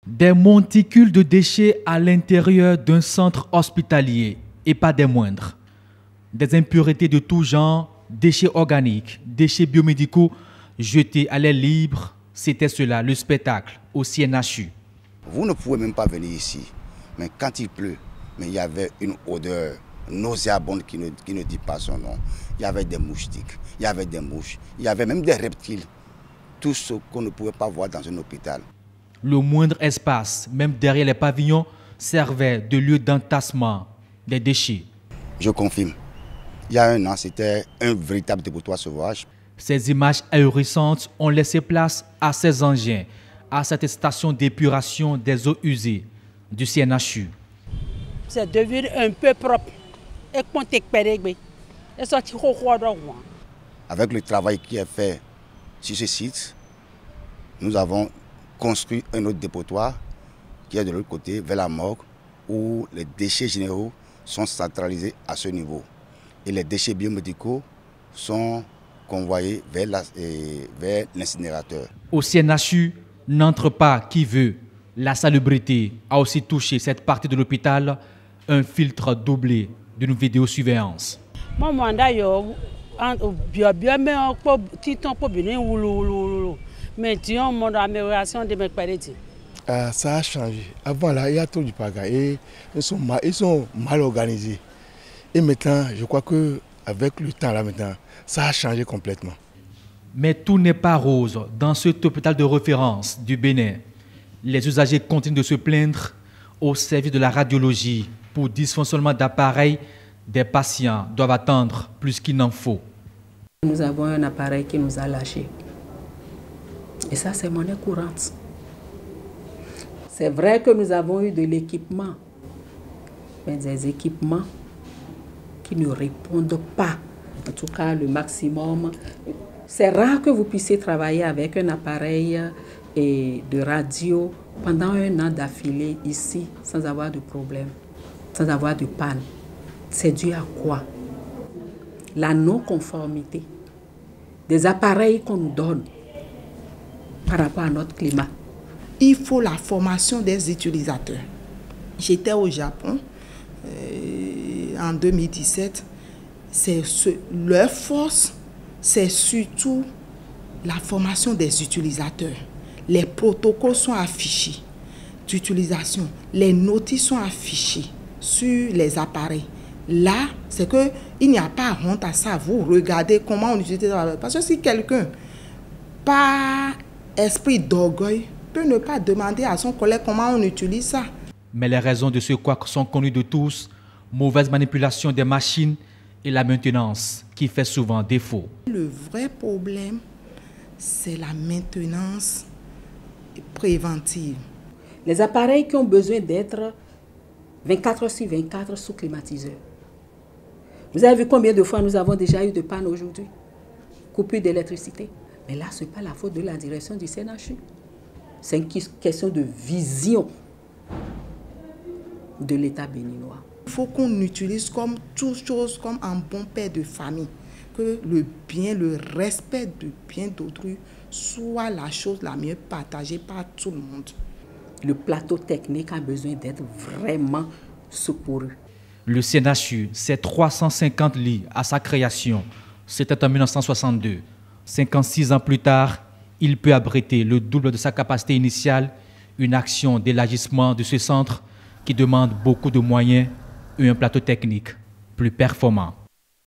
Des monticules de déchets à l'intérieur d'un centre hospitalier, et pas des moindres. Des impuretés de tout genre, déchets organiques, déchets biomédicaux jetés à l'air libre, c'était cela, le spectacle au CNHU. Vous ne pouvez même pas venir ici, mais quand il pleut, mais il y avait une odeur nauséabonde qui ne dit pas son nom. Il y avait des moustiques, il y avait des mouches, il y avait même des reptiles. Tout ce qu'on ne pouvait pas voir dans un hôpital. Le moindre espace, même derrière les pavillons, servait de lieu d'entassement des déchets. Je confirme. Il y a un an, c'était un véritable dépotoir sauvage. Ces images ahurissantes ont laissé place à ces engins, à cette station d'épuration des eaux usées du CNHU. C'est devenu un peu propre. Avec le travail qui est fait sur ce site, nous avons construit un autre dépotoir qui est de l'autre côté, vers la morgue, où les déchets généraux sont centralisés à ce niveau. Et les déchets biomédicaux sont convoyés vers l'incinérateur. Au CNHU, n'entre pas qui veut. La salubrité a aussi touché cette partie de l'hôpital, un filtre doublé d'une vidéosurveillance. Ça a changé. Avant là, il y a trop du pagaille. Ils sont mal organisés. Et maintenant, je crois qu'avec le temps là maintenant, ça a changé complètement. Mais tout n'est pas rose dans cet hôpital de référence du Bénin. Les usagers continuent de se plaindre au service de la radiologie. Pour dysfonctionnement d'appareils, des patients doivent attendre plus qu'il n'en faut. Nous avons un appareil qui nous a lâchés. Et ça, c'est monnaie courante. C'est vrai que nous avons eu de l'équipement, mais des équipements qui ne répondent pas, en tout cas le maximum. C'est rare que vous puissiez travailler avec un appareil de radio pendant un an d'affilée ici, sans avoir de problème, sans avoir de panne. C'est dû à quoi? La non-conformité des appareils qu'on nous donne par rapport à notre climat. Il faut la formation des utilisateurs. J'étais au Japon en 2017. Leur force, c'est surtout la formation des utilisateurs. Les protocoles sont affichés d'utilisation. Les notices sont affichées sur les appareils. Là, c'est qu'il n'y a pas honte à ça. Vous regardez comment on utilise les appareils. Parce que si quelqu'un, par esprit d'orgueil, peut ne pas demander à son collègue comment on utilise ça. Mais les raisons de ce couac sont connues de tous. Mauvaise manipulation des machines et la maintenance qui fait souvent défaut. Le vrai problème, c'est la maintenance préventive. Les appareils qui ont besoin d'être 24h/24 sous climatiseur. Vous avez vu combien de fois nous avons déjà eu de panne aujourd'hui? Coupure d'électricité. Mais là, ce n'est pas la faute de la direction du CNHU. C'est une question de vision de l'État béninois. Il faut qu'on utilise comme toute chose, comme un bon père de famille. Que le bien, le respect du bien d'autrui soit la chose la mieux partagée par tout le monde. Le plateau technique a besoin d'être vraiment secouru. Le CNHU, c'est 350 lits à sa création. C'était en 1962. 56 ans plus tard, il peut abriter le double de sa capacité initiale, une action d'élargissement de ce centre qui demande beaucoup de moyens et un plateau technique plus performant.